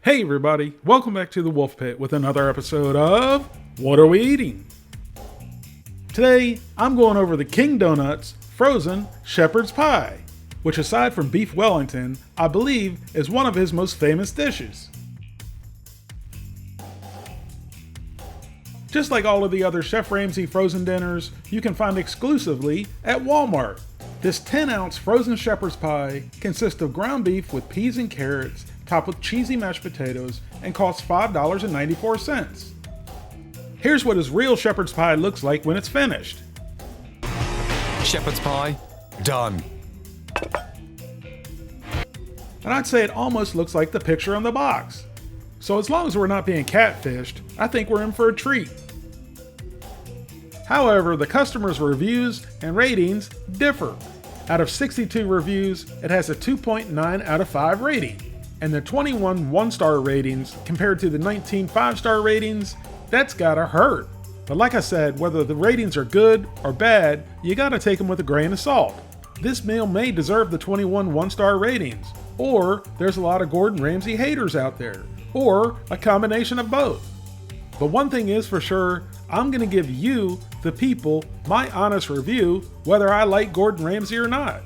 Hey everybody, welcome back to the Wolf Pit with another episode of What Are We Eating? Today, I'm going over the King Donuts frozen shepherd's pie, which aside from beef Wellington, I believe is one of his most famous dishes. Just like all of the other Chef Ramsay frozen dinners, you can find exclusively at Walmart. This 10-ounce frozen shepherd's pie consists of ground beef with peas and carrots, topped with cheesy mashed potatoes, and costs $5.94. Here's what his real shepherd's pie looks like when it's finished. Shepherd's pie, done. And I'd say it almost looks like the picture on the box. So as long as we're not being catfished, I think we're in for a treat. However, the customers' reviews and ratings differ. Out of 62 reviews, it has a 2.9 out of 5 rating. And the 21 one-star ratings compared to the 19 5-star ratings, that's gotta hurt. But like I said, whether the ratings are good or bad, you gotta take them with a grain of salt. This meal may deserve the 21 one-star ratings, or there's a lot of Gordon Ramsay haters out there, or a combination of both. But one thing is for sure, I'm gonna give you, the people, my honest review, whether I like Gordon Ramsay or not.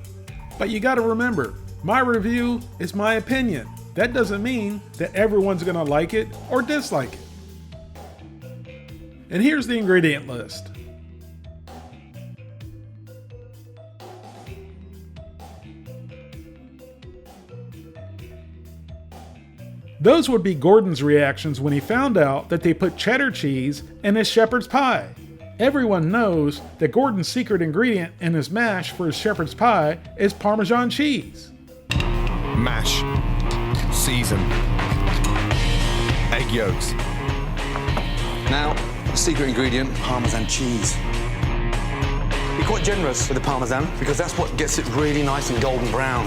But you gotta remember, my review is my opinion. That doesn't mean that everyone's gonna like it or dislike it. And here's the ingredient list. Those would be Gordon's reactions when he found out that they put cheddar cheese in his shepherd's pie. Everyone knows that Gordon's secret ingredient in his mash for his shepherd's pie is Parmesan cheese. Mash. Season. Egg yolks. Now, the secret ingredient, Parmesan cheese. Be quite generous with the Parmesan because that's what gets it really nice and golden brown.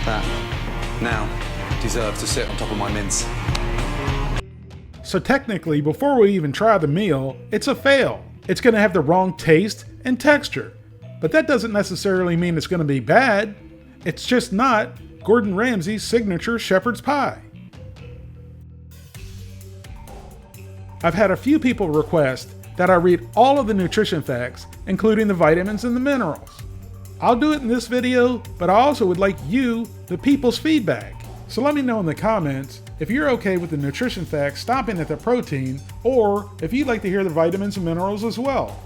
That now deserves to sit on top of my mince. So technically, before we even try the meal, it's a fail. It's going to have the wrong taste and texture. But that doesn't necessarily mean it's going to be bad. It's just not Gordon Ramsay's signature shepherd's pie. I've had a few people request that I read all of the nutrition facts, including the vitamins and the minerals. I'll do it in this video, but I also would like you, the people's feedback. So let me know in the comments if you're okay with the nutrition facts stopping at the protein, or if you'd like to hear the vitamins and minerals as well.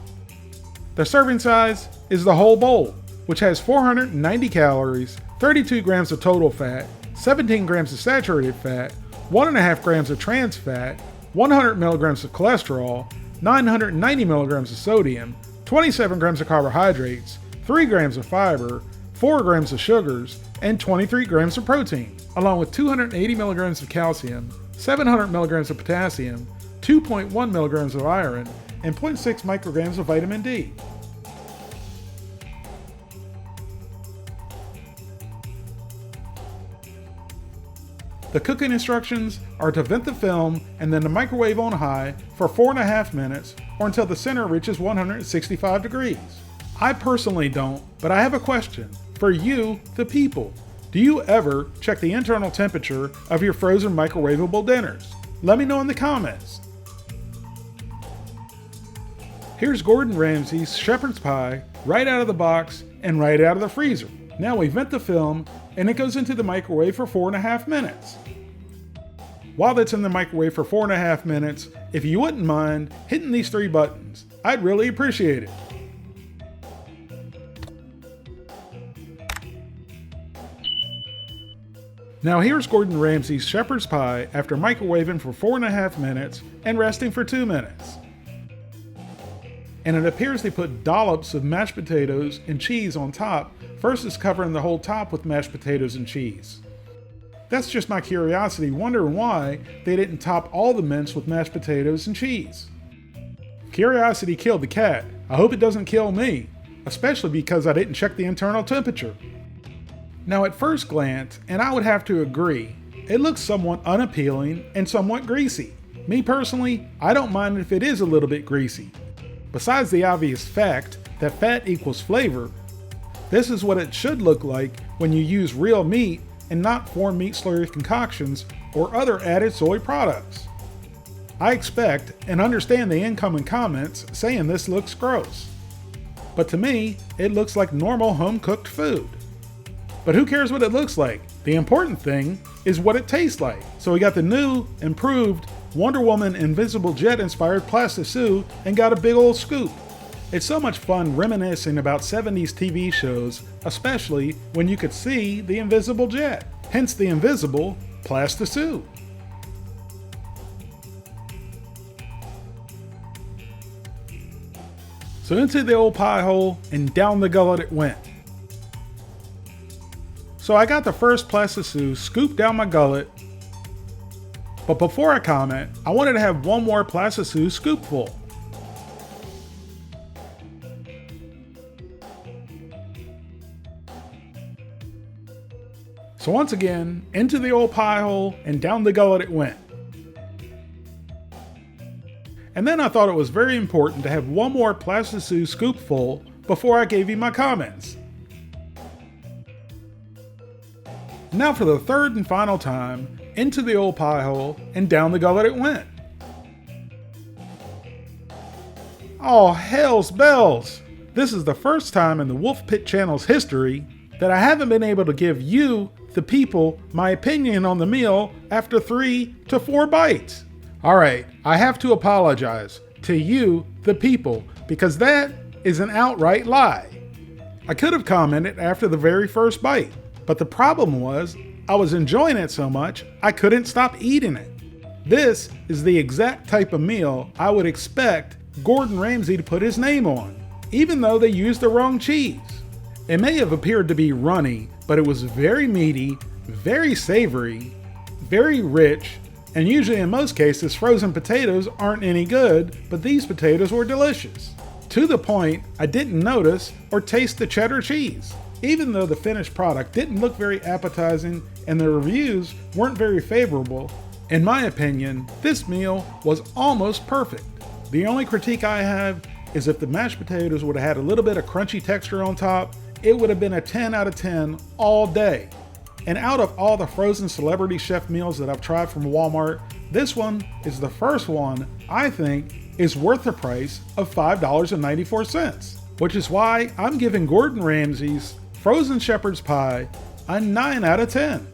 The serving size is the whole bowl, which has 490 calories, 32 grams of total fat, 17 grams of saturated fat, 1.5 grams of trans fat, 100 milligrams of cholesterol, 990 milligrams of sodium, 27 grams of carbohydrates, 3 grams of fiber, 4 grams of sugars, and 23 grams of protein, along with 280 milligrams of calcium, 700 milligrams of potassium, 2.1 milligrams of iron, and 0.6 micrograms of vitamin D. The cooking instructions are to vent the film and then to microwave on high for 4.5 minutes or until the center reaches 165 degrees. I personally don't, but I have a question for you, the people. Do you ever check the internal temperature of your frozen microwavable dinners? Let me know in the comments. Here's Gordon Ramsay's shepherd's pie right out of the box and right out of the freezer. Now we vent the film and it goes into the microwave for 4.5 minutes. While that's in the microwave for 4.5 minutes, if you wouldn't mind hitting these 3 buttons, I'd really appreciate it. Now here's Gordon Ramsay's shepherd's pie after microwaving for 4.5 minutes and resting for 2 minutes. And it appears they put dollops of mashed potatoes and cheese on top versus covering the whole top with mashed potatoes and cheese. That's just my curiosity, wondering why they didn't top all the mince with mashed potatoes and cheese. Curiosity killed the cat. I hope it doesn't kill me, especially because I didn't check the internal temperature. Now at first glance, and I would have to agree, it looks somewhat unappealing and somewhat greasy. Me personally, I don't mind if it is a little bit greasy. Besides the obvious fact that fat equals flavor, this is what it should look like when you use real meat and not form meat slurry concoctions or other added soy products. I expect and understand the incoming comments saying this looks gross, but to me, it looks like normal home-cooked food. But who cares what it looks like? The important thing is what it tastes like. So we got the new, improved Wonder Woman Invisible Jet inspired plastisoup and got a big old scoop. It's so much fun reminiscing about 70s TV shows, especially when you could see the invisible jet, hence the invisible plastisoup. So into the old pie hole and down the gullet it went. So I got the first plastisoup scooped down my gullet, but before I comment, I wanted to have one more plastisoup scoopful. So once again, into the old pie hole and down the gullet it went. And then I thought it was very important to have one more plastisoup scoopful before I gave you my comments. Now for the third and final time, into the old pie hole and down the gullet it went. Oh, hell's bells! This is the first time in the Wolf Pit channel's history that I haven't been able to give you, the people, my opinion on the meal after 3 to 4 bites. Alright, I have to apologize to you, the people, because that is an outright lie. I could have commented after the very first bite, but the problem was I was enjoying it so much I couldn't stop eating it. This is the exact type of meal I would expect Gordon Ramsay to put his name on, even though they used the wrong cheese. It may have appeared to be runny, but it was very meaty, very savory, very rich, and usually in most cases frozen potatoes aren't any good, but these potatoes were delicious. To the point I didn't notice or taste the cheddar cheese, even though the finished product didn't look very appetizing and the reviews weren't very favorable. In my opinion, this meal was almost perfect. The only critique I have is if the mashed potatoes would have had a little bit of crunchy texture on top, it would have been a 10 out of 10 all day. And out of all the frozen celebrity chef meals that I've tried from Walmart, this one is the first one I think is worth the price of $5.94, which is why I'm giving Gordon Ramsay's frozen shepherd's pie a 9 out of 10.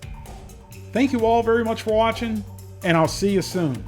Thank you all very much for watching, and I'll see you soon.